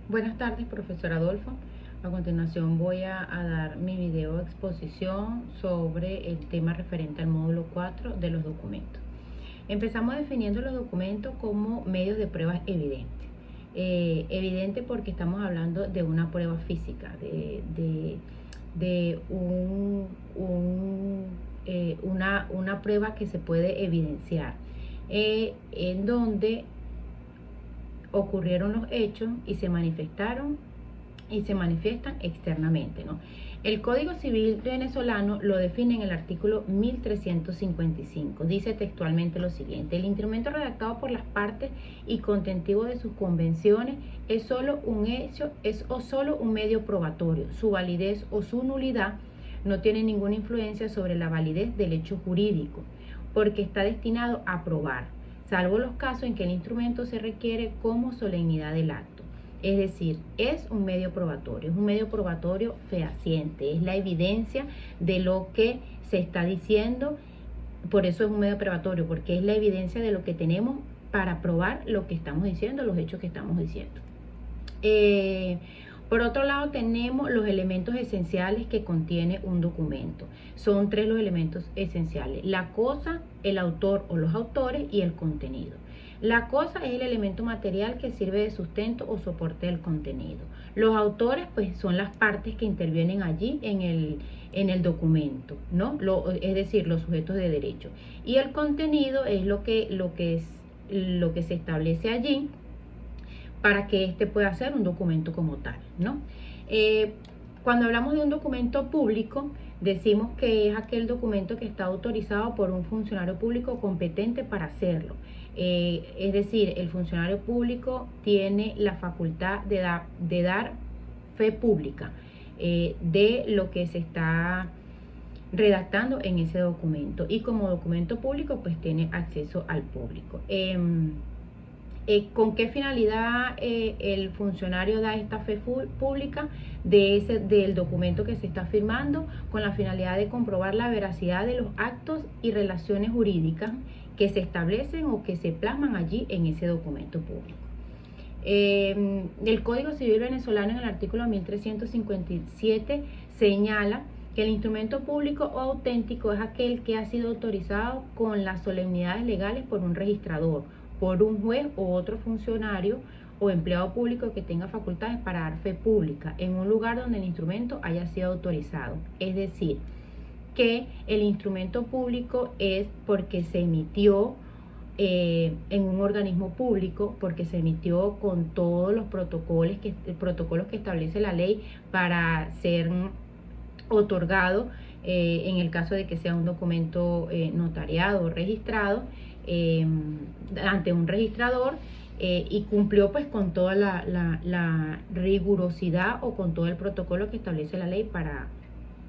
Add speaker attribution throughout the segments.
Speaker 1: Buenas tardes, profesor Adolfo. A continuación voy a dar mi video exposición sobre el tema referente al módulo 4 de los documentos. Empezamos definiendo los documentos como medios de pruebas evidentes. Evidente porque estamos hablando de una prueba física, de una prueba que se puede evidenciar, en donde ocurrieron los hechos y se manifestaron y se manifiestan externamente, ¿no? El Código Civil venezolano lo define en el artículo 1355. Dice textualmente lo siguiente: el instrumento redactado por las partes y contentivo de sus convenciones es solo un hecho, o solo un medio probatorio. Su validez o su nulidad no tiene ninguna influencia sobre la validez del hecho jurídico, porque está destinado a probar, salvo los casos en que el instrumento se requiere como solemnidad del acto. Es decir, es un medio probatorio fehaciente, es la evidencia de lo que se está diciendo. Por eso es un medio probatorio, porque es la evidencia de lo que tenemos para probar lo que estamos diciendo, los hechos que estamos diciendo. Por otro lado, tenemos los elementos esenciales que contiene un documento. Son tres los elementos esenciales: la cosa, el autor o los autores y el contenido. La cosa es el elemento material que sirve de sustento o soporte del contenido. Los autores, pues, son las partes que intervienen allí en el documento, ¿no? Es decir, los sujetos de derecho. Y el contenido es lo que se establece allí para que éste pueda ser un documento como tal, ¿no? Cuando hablamos de un documento público, decimos que es aquel documento que está autorizado por un funcionario público competente para hacerlo. Es decir, el funcionario público tiene la facultad de dar fe pública de lo que se está redactando en ese documento, y como documento público pues tiene acceso al público. ¿Con qué finalidad el funcionario da esta fe pública del documento que se está firmando? Con la finalidad de comprobar la veracidad de los actos y relaciones jurídicas que se establecen o que se plasman allí en ese documento público. El Código Civil venezolano, en el artículo 1357, señala que el instrumento público o auténtico es aquel que ha sido autorizado con las solemnidades legales por un registrador, por un juez o otro funcionario o empleado público que tenga facultades para dar fe pública en un lugar donde el instrumento haya sido autorizado. Es decir, que el instrumento público es porque se emitió en un organismo público, porque se emitió con todos los protocolos que establece la ley para ser otorgado, en el caso de que sea un documento notariado o registrado ante un registrador, y cumplió pues con toda la rigurosidad o con todo el protocolo que establece la ley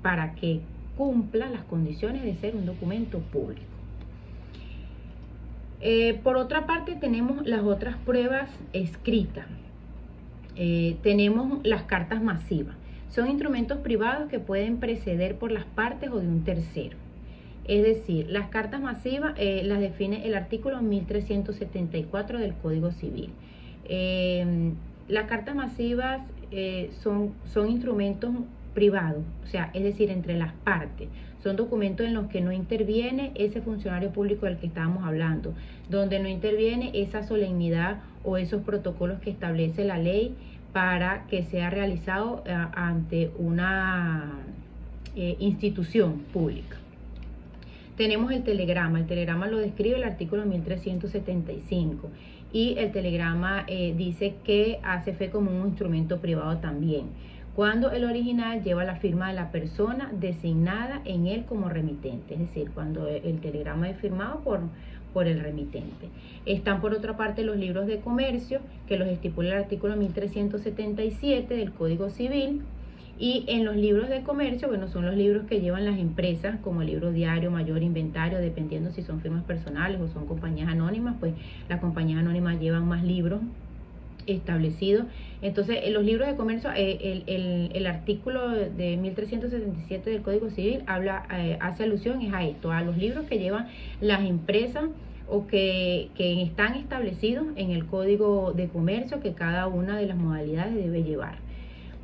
Speaker 1: para que cumpla las condiciones de ser un documento público. Por otra parte, tenemos las otras pruebas escritas. Tenemos las cartas masivas. Son instrumentos privados que pueden preceder por las partes o de un tercero. Es decir, las cartas masivas las define el artículo 1374 del Código Civil. Las cartas masivas son instrumentos privados, o sea, es decir, entre las partes. Son documentos en los que no interviene ese funcionario público del que estábamos hablando, donde no interviene esa solemnidad o esos protocolos que establece la ley para que sea realizado ante una institución pública. Tenemos el telegrama lo describe el artículo 1375, y el telegrama dice que hace fe como un instrumento privado también, cuando el original lleva la firma de la persona designada en él como remitente, es decir, cuando el telegrama es firmado por el remitente. Están por otra parte los libros de comercio, que los estipula el artículo 1377 del Código Civil. Y en los libros de comercio, bueno, son los libros que llevan las empresas, como el libro diario, mayor, inventario, dependiendo si son firmas personales o son compañías anónimas, pues las compañías anónimas llevan más libros establecidos. Entonces, en los libros de comercio, el artículo de 1377 del Código Civil hace alusión a esto, a los libros que llevan las empresas o que están establecidos en el Código de Comercio que cada una de las modalidades debe llevar.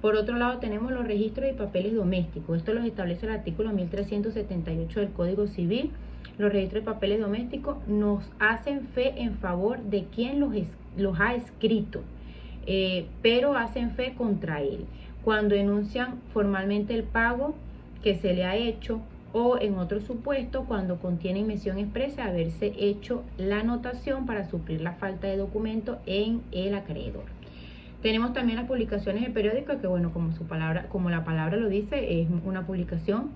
Speaker 1: Por otro lado, tenemos los registros y papeles domésticos. Esto los establece el artículo 1378 del Código Civil. Los registros de papeles domésticos nos hacen fe en favor de quien los ha escrito, pero hacen fe contra él. Cuando enuncian formalmente el pago que se le ha hecho, o en otro supuesto cuando contienen mención expresa de haberse hecho la anotación para suplir la falta de documento en el acreedor. Tenemos también las publicaciones de periódicos, que bueno, como la palabra lo dice, es una publicación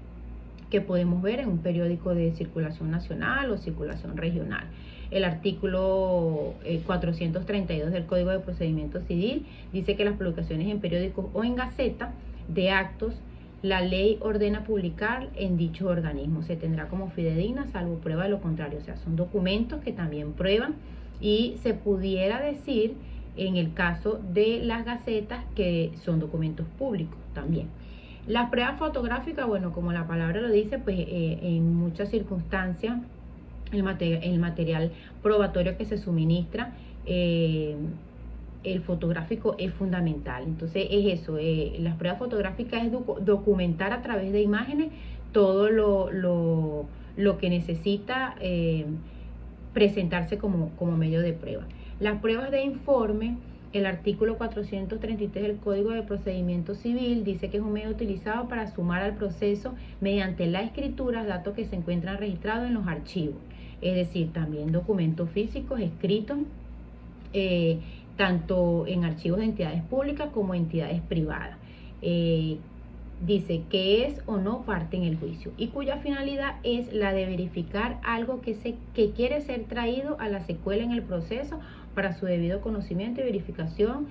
Speaker 1: que podemos ver en un periódico de circulación nacional o circulación regional. El artículo 432 del Código de Procedimiento Civil dice que las publicaciones en periódicos o en gaceta de actos, la ley ordena publicar en dicho organismo. Se tendrá como fidedigna salvo prueba de lo contrario. O sea, son documentos que también prueban, y se pudiera decir en el caso de las gacetas que son documentos públicos también. Las pruebas fotográficas, bueno, como la palabra lo dice, pues en muchas circunstancias el material probatorio que se suministra, el fotográfico es fundamental. Entonces es eso, las pruebas fotográficas es documentar a través de imágenes todo lo que necesita presentarse como medio de prueba. Las pruebas de informe, el artículo 433 del Código de Procedimiento Civil dice que es un medio utilizado para sumar al proceso mediante la escritura datos que se encuentran registrados en los archivos, es decir, también documentos físicos escritos, tanto en archivos de entidades públicas como entidades privadas. Dice que es o no parte en el juicio y cuya finalidad es la de verificar algo que quiere ser traído a la secuela en el proceso para su debido conocimiento y verificación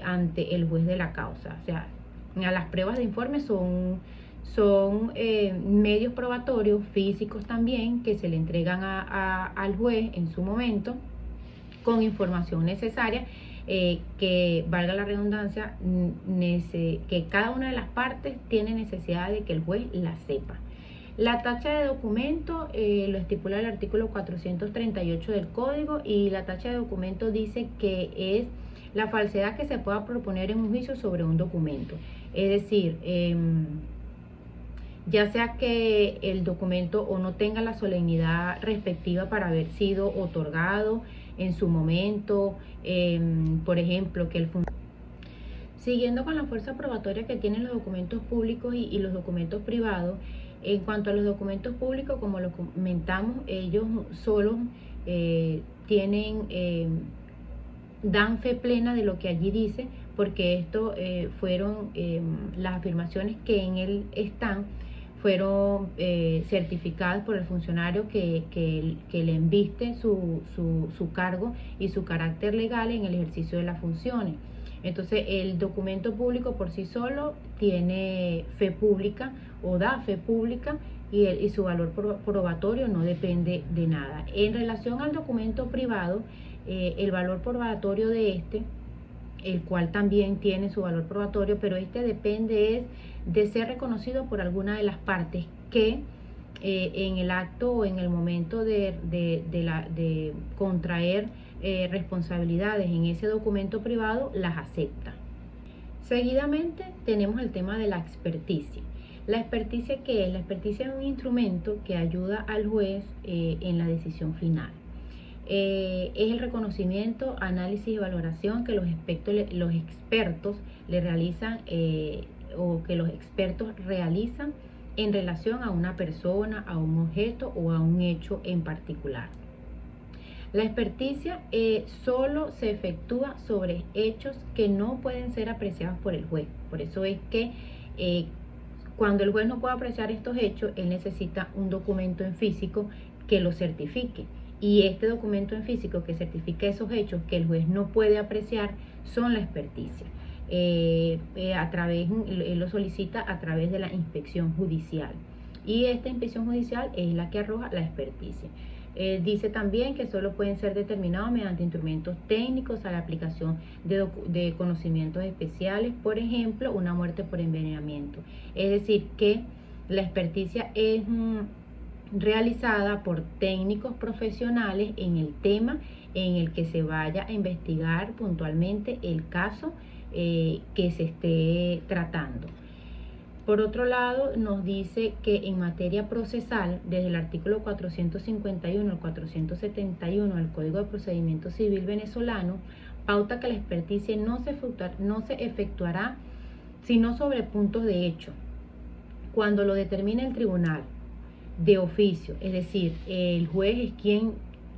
Speaker 1: ante el juez de la causa. O sea, las pruebas de informe son medios probatorios físicos también que se le entregan al juez en su momento con información necesaria, que valga la redundancia, que cada una de las partes tiene necesidad de que el juez la sepa. La tacha de documento lo estipula el artículo 438 del Código, y la tacha de documento dice que es la falsedad que se pueda proponer en un juicio sobre un documento. Es decir, ya sea que el documento o no tenga la solemnidad respectiva para haber sido otorgado en su momento, por ejemplo, que siguiendo con la fuerza probatoria que tienen los documentos públicos y los documentos privados. En cuanto a los documentos públicos, como lo comentamos, ellos solo dan fe plena de lo que allí dice, porque esto fueron las afirmaciones que en él están, fueron certificadas por el funcionario que le embiste su cargo y su carácter legal en el ejercicio de las funciones. Entonces, el documento público por sí solo tiene fe pública o da fe pública, y su valor probatorio no depende de nada. En relación al documento privado, el valor probatorio de el cual también tiene su valor probatorio, pero depende de ser reconocido por alguna de las partes que en el acto o en el momento de contraer responsabilidades en ese documento privado, las acepta. Seguidamente tenemos el tema de la experticia. ¿La experticia qué es? La experticia es un instrumento que ayuda al juez en la decisión final. Es el reconocimiento, análisis y valoración que los expertos le realizan o que los expertos realizan en relación a una persona, a un objeto o a un hecho en particular. La experticia solo se efectúa sobre hechos que no pueden ser apreciados por el juez. Por eso es que cuando el juez no puede apreciar estos hechos, él necesita un documento en físico que lo certifique. Y este documento en físico que certifica esos hechos que el juez no puede apreciar son la experticia. Él lo solicita a través de la inspección judicial. Y esta inspección judicial es la que arroja la experticia. Dice también que solo pueden ser determinados mediante instrumentos técnicos a la aplicación de conocimientos especiales, por ejemplo, una muerte por envenenamiento. Es decir, que la experticia es realizada por técnicos profesionales en el tema en el que se vaya a investigar puntualmente el caso que se esté tratando. Por otro lado, nos dice que en materia procesal, desde el artículo 451 al 471 del Código de Procedimiento Civil venezolano, pauta que la experticia no se efectuará sino sobre puntos de hecho, cuando lo determine el tribunal de oficio, es decir, el juez es quien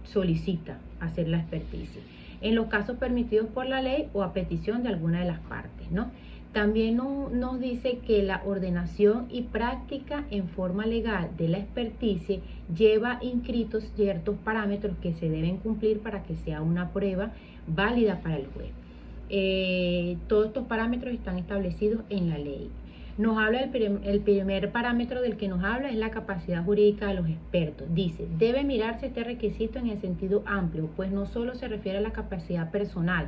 Speaker 1: solicita hacer la experticia, en los casos permitidos por la ley o a petición de alguna de las partes, ¿no? También nos dice que la ordenación y práctica en forma legal de la experticia lleva inscritos ciertos parámetros que se deben cumplir para que sea una prueba válida para el juez. Todos estos parámetros están establecidos en la ley. Nos habla el primer parámetro del que nos habla es la capacidad jurídica de los expertos. Dice, debe mirarse este requisito en el sentido amplio, pues no solo se refiere a la capacidad personal,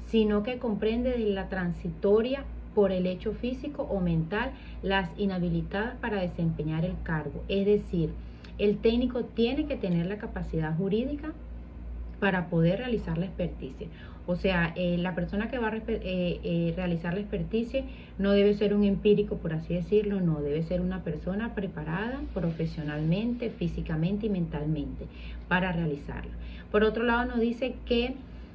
Speaker 1: sino que comprende desde la transitoria por el hecho físico o mental, las inhabilitadas para desempeñar el cargo. Es decir, el técnico tiene que tener la capacidad jurídica para poder realizar la experticia. O sea, la persona que va a realizar la experticia no debe ser un empírico, por así decirlo, no, debe ser una persona preparada profesionalmente, físicamente y mentalmente para realizarla. Por otro lado, nos dice que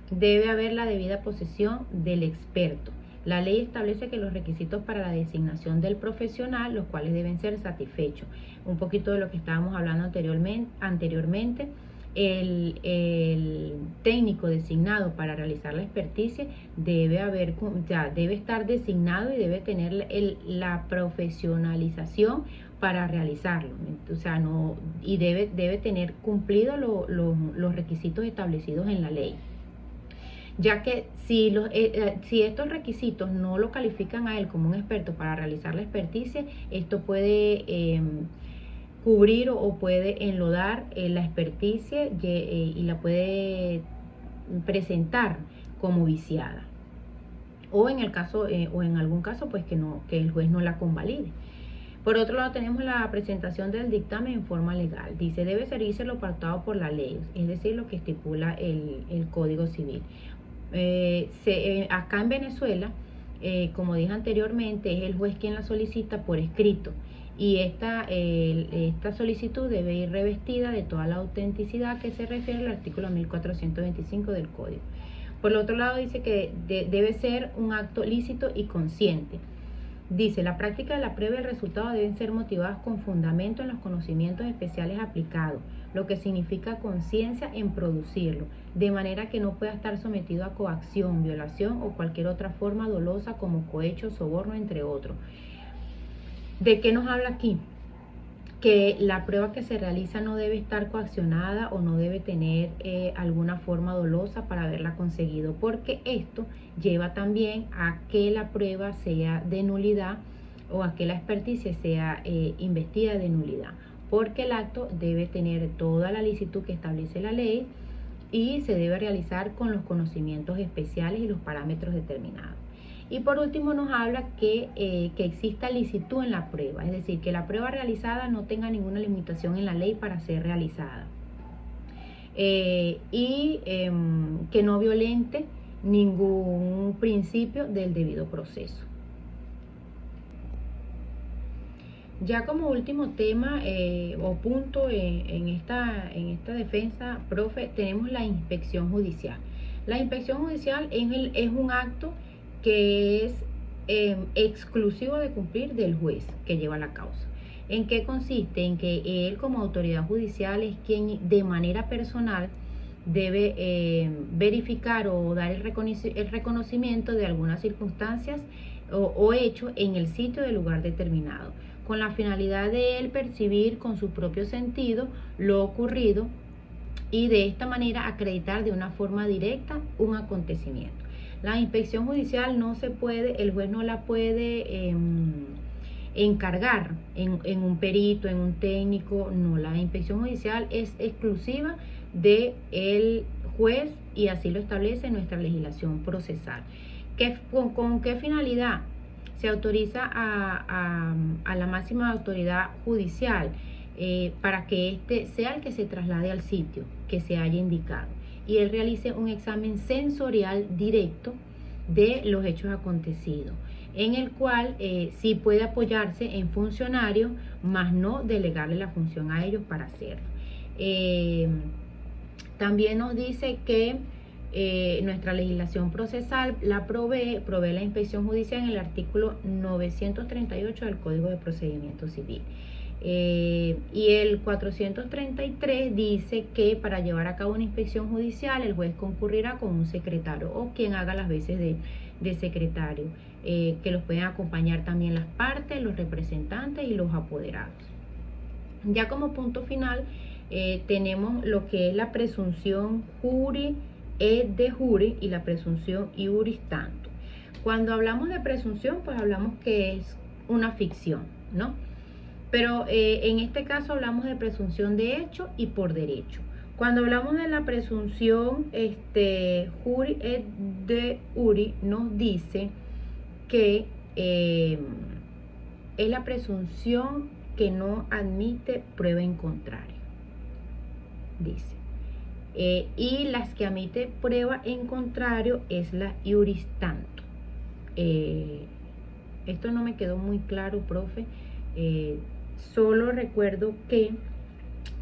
Speaker 1: debe haber la debida posesión del experto. La ley establece que los requisitos para la designación del profesional, los cuales deben ser satisfechos. Un poquito de lo que estábamos hablando anteriormente, el técnico designado para realizar la experticia debe estar designado y debe tener la profesionalización para realizarlo. O sea, debe tener cumplido los requisitos establecidos en la ley, ya que si estos requisitos no lo califican a él como un experto para realizar la experticia, esto puede cubrir o puede enlodar la experticia y la puede presentar como viciada, o en algún caso pues que el juez no la convalide. Por otro lado, tenemos la presentación del dictamen en forma legal. Dice, debe seguirse lo pactado por la ley, es decir, lo que estipula el Código Civil. Acá en Venezuela, como dije anteriormente, es el juez quien la solicita por escrito, y esta solicitud debe ir revestida de toda la autenticidad que se refiere al artículo 1425 del Código. Por el otro lado, dice que debe ser un acto lícito y consciente. Dice, la práctica de la prueba y el resultado deben ser motivadas con fundamento en los conocimientos especiales aplicados, lo que significa conciencia en producirlo, de manera que no pueda estar sometido a coacción, violación o cualquier otra forma dolosa como cohecho, soborno, entre otros. ¿De qué nos habla aquí? Que la prueba que se realiza no debe estar coaccionada o no debe tener alguna forma dolosa para haberla conseguido, porque esto lleva también a que la prueba sea de nulidad o a que la experticia sea investida de nulidad, porque el acto debe tener toda la licitud que establece la ley y se debe realizar con los conocimientos especiales y los parámetros determinados. Y por último nos habla que exista licitud en la prueba, es decir, que la prueba realizada no tenga ninguna limitación en la ley para ser realizada, que no violente ningún principio del debido proceso. Ya como último tema o punto en esta defensa, profe, tenemos la inspección judicial. La inspección judicial es un acto que es exclusivo de cumplir del juez que lleva la causa. ¿En qué consiste? En que él como autoridad judicial es quien de manera personal debe verificar o dar el reconocimiento de algunas circunstancias o hechos en el sitio del lugar determinado, con la finalidad de él percibir con su propio sentido lo ocurrido y de esta manera acreditar de una forma directa un acontecimiento. La inspección judicial el juez no la puede encargar en un perito, en un técnico, no, la inspección judicial es exclusiva del juez y así lo establece nuestra legislación procesal. ¿Con qué finalidad se autoriza a la máxima autoridad judicial para que éste sea el que se traslade al sitio que se haya indicado y él realice un examen sensorial directo de los hechos acontecidos, en el cual sí puede apoyarse en funcionarios, más no delegarle la función a ellos para hacerlo. También nos dice que nuestra legislación procesal provee la inspección judicial en el artículo 938 del Código de Procedimiento Civil. Y el 433 dice que para llevar a cabo una inspección judicial el juez concurrirá con un secretario o quien haga las veces de secretario, que los pueden acompañar también las partes, los representantes y los apoderados. Ya como punto final tenemos lo que es la presunción juri et de jure y la presunción iuris tanto. Cuando hablamos de presunción, pues hablamos que es una ficción, ¿no? Pero en este caso hablamos de presunción de hecho y por derecho. Cuando hablamos de la presunción juri et de jure, nos dice que es la presunción que no admite prueba en contrario, dice. Y las que admite prueba en contrario es la iuris tanto. Esto no me quedó muy claro, profe. Solo recuerdo que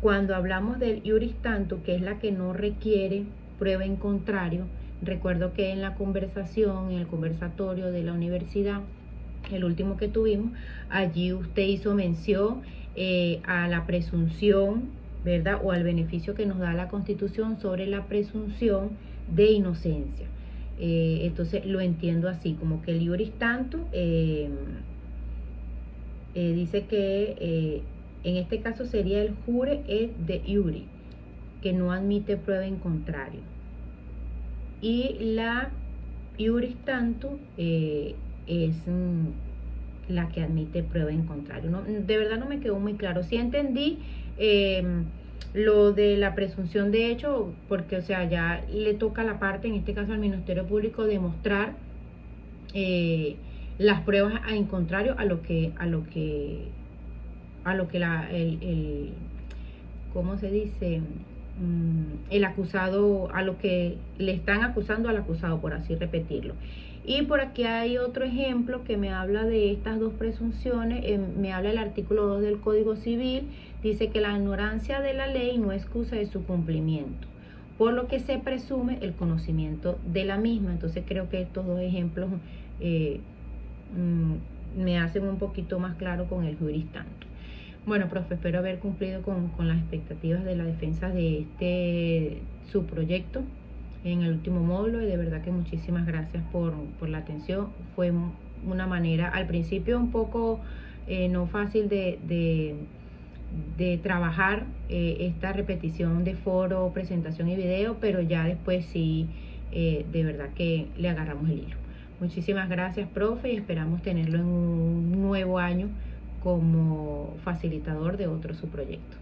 Speaker 1: cuando hablamos del iuris tanto, que es la que no requiere prueba en contrario, recuerdo que en la conversación, en el conversatorio de la universidad, el último que tuvimos, allí usted hizo mención a la presunción, ¿verdad? O al beneficio que nos da la Constitución sobre la presunción de inocencia. Entonces lo entiendo así, como que el iuris tanto dice que en este caso sería el jure et de iure, que no admite prueba en contrario. Y la iuris tanto es la que admite prueba en contrario. No, de verdad no me quedó muy claro. Sí entendí lo de la presunción de hecho, porque o sea, ya le toca a la parte, en este caso al Ministerio Público, demostrar las pruebas en contrario a lo que ¿cómo se dice? El acusado, a lo que le están acusando al acusado, por así repetirlo. Y por aquí hay otro ejemplo que me habla de estas dos presunciones, me habla el artículo 2 del Código Civil, dice que la ignorancia de la ley no es excusa de su cumplimiento, por lo que se presume el conocimiento de la misma. Entonces creo que estos dos ejemplos me hacen un poquito más claro con el juris tanto. Bueno, profe, espero haber cumplido con las expectativas de la defensa de su proyecto en el último módulo, y de verdad que muchísimas gracias por la atención. Fue una manera, al principio un poco no fácil de trabajar esta repetición de foro, presentación y video, pero ya después sí, de verdad que le agarramos el hilo. Muchísimas gracias, profe, y esperamos tenerlo en un nuevo año como facilitador de otro su proyecto.